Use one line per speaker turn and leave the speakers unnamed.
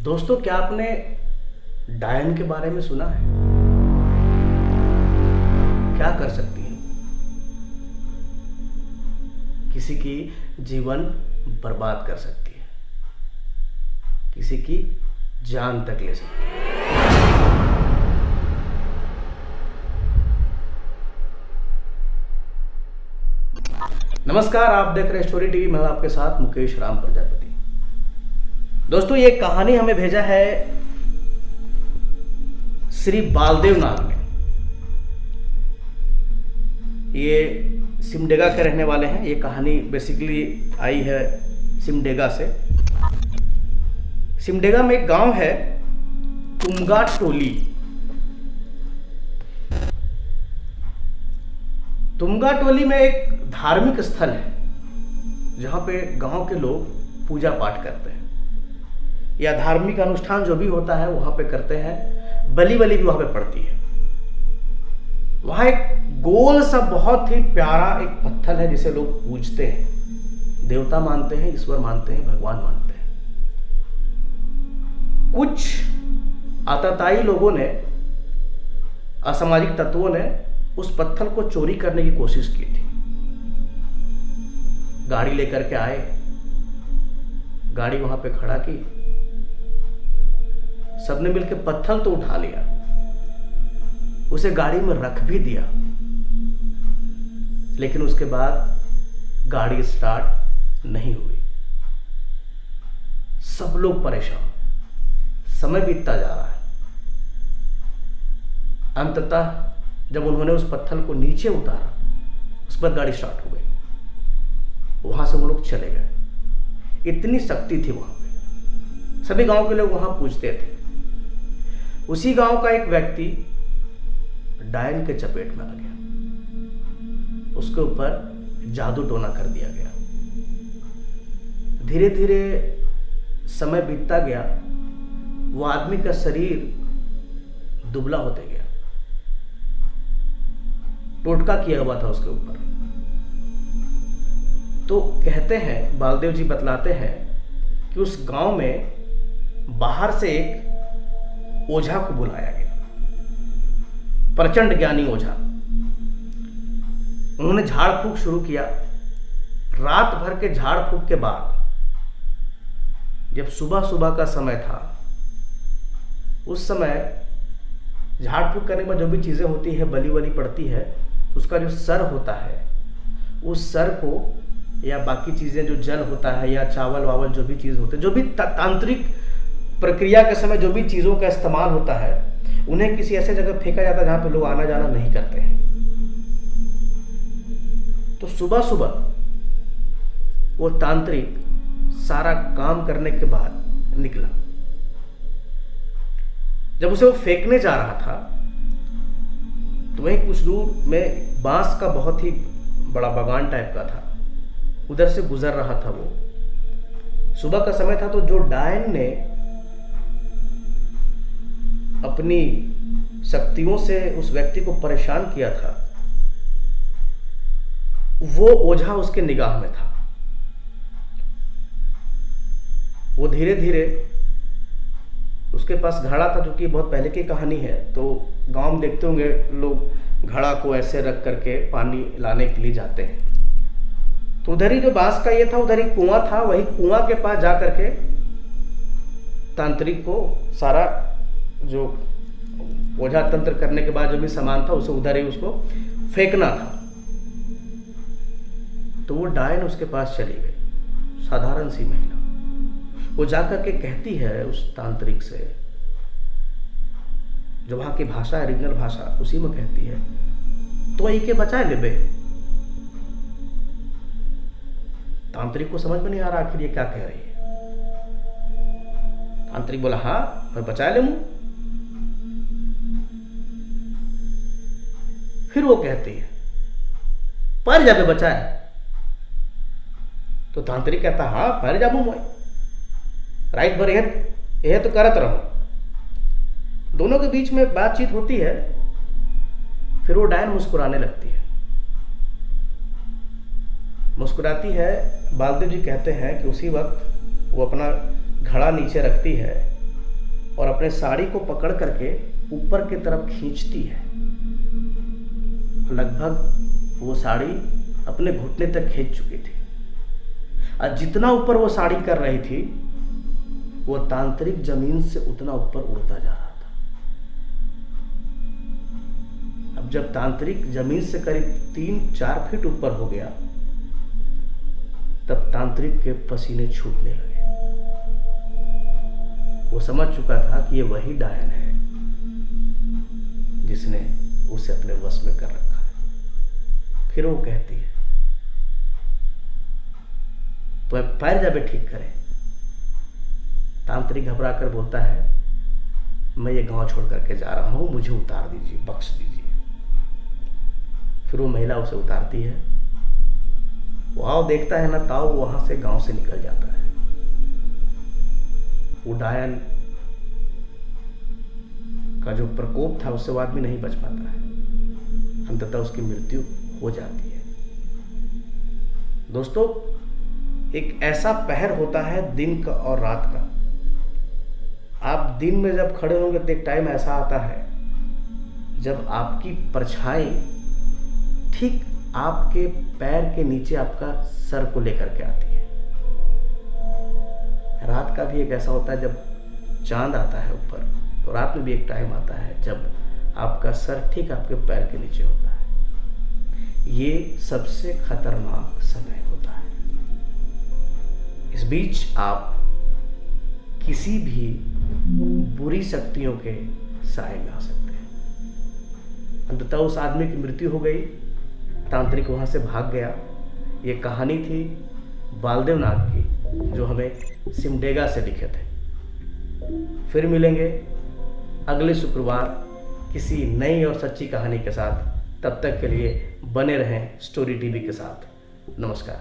दोस्तों, क्या आपने डायन के बारे में सुना है? क्या कर सकती है? किसी की जीवन बर्बाद कर सकती है, किसी की जान तक ले सकती है। नमस्कार, आप देख रहे हैं स्टोरी टीवी। मैं हूं आपके साथ मुकेश राम प्रजापति। दोस्तों, ये कहानी हमें भेजा है श्री बालदेव नाग ने। ये सिमडेगा के रहने वाले हैं। ये कहानी बेसिकली आई है सिमडेगा से। सिमडेगा में एक गांव है तुमगा टोली। तुमगा टोली में एक धार्मिक स्थल है जहां पे गांव के लोग पूजा पाठ करते हैं या धार्मिक अनुष्ठान जो भी होता है वहां पे करते हैं। बलि भी वहां पे पड़ती है। वहां एक गोल सा बहुत ही प्यारा एक पत्थर है जिसे लोग पूजते हैं, देवता मानते हैं, ईश्वर मानते हैं, भगवान मानते हैं। कुछ आतताई लोगों ने, असामाजिक तत्वों ने उस पत्थर को चोरी करने की कोशिश की थी। गाड़ी लेकर के आए, गाड़ी वहां पे खड़ा की, सबने मिलकर पत्थर तो उठा लिया, उसे गाड़ी में रख भी दिया, लेकिन उसके बाद गाड़ी स्टार्ट नहीं हुई। सब लोग परेशान, समय बीतता जा रहा है। अंततः जब उन्होंने उस पत्थर को नीचे उतारा, उस पर गाड़ी स्टार्ट हो गई। वहां से वो लोग चले गए। इतनी शक्ति थी वहां पे। सभी गांव के लोग वहां पूजते थे। उसी गांव का एक व्यक्ति डायन के चपेट में आ गया। उसके ऊपर जादू टोना कर दिया गया। धीरे धीरे समय बीतता गया। वो आदमी का शरीर दुबला होते गया। टोटका किया हुआ था उसके ऊपर। तो कहते हैं, बालदेव जी बतलाते हैं कि उस गांव में बाहर से एक ओझा को बुलाया गया, प्रचंड ज्ञानी ओझा। उन्होंने झाड़ फूंक शुरू किया। रात भर के झाड़ फूंक के बाद जब सुबह सुबह का समय था, उस समय झाड़ फूंक करने के बाद जो भी चीजें होती है, बलि वली पड़ती है, तो उसका जो सर होता है, उस सर को या बाकी चीजें जो जल होता है या चावल वावल जो भी चीज होते हैं, जो भी तांत्रिक प्रक्रिया के समय जो भी चीजों का इस्तेमाल होता है, उन्हें किसी ऐसे जगह फेंका जाता है जहां पे लोग आना जाना नहीं करते हैं। तो सुबह सुबह वो तांत्रिक सारा काम करने के बाद निकला। जब उसे वो फेंकने जा रहा था तो वहीं कुछ दूर में बांस का बहुत ही बड़ा बागान टाइप का था, उधर से गुजर रहा था वो। सुबह का समय था। तो जो डायन ने अपनी शक्तियों से उस व्यक्ति को परेशान किया था, वो ओझा उसके निगाह में था। वो धीरे धीरे, उसके पास घड़ा था, जो कि बहुत पहले की कहानी है। तो गांव में देखते होंगे लोग घड़ा को ऐसे रख करके पानी लाने के लिए जाते हैं। तो उधर ही जो बांस का ये था, उधर ही कुआं था। वही कुआं के पास जा करके तांत्रिक को सारा जो ओझा तंत्र करने के बाद जो भी सामान था, उसे उधर ही उसको फेंकना था। तो वो डायन उसके पास चली गई, साधारण सी महिला। वो जाकर के कहती है उस तांत्रिक से, जो वहां की भाषा है, रीजनल भाषा, उसी में कहती है, तो इके बचा ले बे। तांत्रिक को समझ में नहीं आ रहा आखिर ये क्या कह रही है। तांत्रिक बोला, हाँ मैं बचा ले। फिर वो कहती है, पर जाबे बचाए। तो तांत्रिक कहता, हाँ पर जाबू मैं, रात भर यह तो करत रहो। दोनों के बीच में बातचीत होती है। फिर वो डायन मुस्कुराने लगती है। मुस्कुराती है। बालदेव जी कहते हैं कि उसी वक्त वो अपना घड़ा नीचे रखती है और अपने साड़ी को पकड़ करके ऊपर की तरफ खींचती है। लगभग वो साड़ी अपने घुटने तक खींच चुकी थी और जितना ऊपर वो साड़ी कर रही थी वो तांत्रिक जमीन से उतना ऊपर उड़ता जा रहा था। अब जब तांत्रिक जमीन से करीब 3-4 फीट ऊपर हो गया तब तांत्रिक के पसीने छूटने लगे। वो समझ चुका था कि ये वही डायन है जिसने उसे अपने वश में कर रखा है। फिर वो कहती है, तो पैर जाबे ठीक करे। तांत्रिक घबरा कर बोलता है, मैं ये गांव छोड़ करके जा रहा हूं, मुझे उतार दीजिए, बख्श दीजिए। फिर वो महिला उसे उतारती है। वो देखता है ना ताऊ वहां से गांव से निकल जाता है। वो डायन का जो प्रकोप था उससे वो आदमी नहीं बच पाता है, अंततः उसकी मृत्यु हो जाती है। दोस्तों, एक ऐसा पहर होता है दिन का और रात का। आप दिन में जब खड़े होंगे तो एक टाइम ऐसा आता है जब आपकी परछाई ठीक आपके पैर के नीचे आपका सर को लेकर के आती है। रात का भी एक ऐसा होता है जब चांद आता है ऊपर, तो रात में भी एक टाइम आता है जब आपका सर ठीक आपके पैर के नीचे होता है। ये सबसे खतरनाक समय होता है। इस बीच आप किसी भी बुरी शक्तियों के साए में आ सकते हैं। अंततः उस आदमी की मृत्यु हो गई। तांत्रिक वहां से भाग गया। ये कहानी थी बालदेव नाग की, जो हमें सिमडेगा से लिखे थे। फिर मिलेंगे अगले शुक्रवार किसी नई और सच्ची कहानी के साथ। तब तक के लिए बने रहें स्टोरी टीवी के साथ। नमस्कार।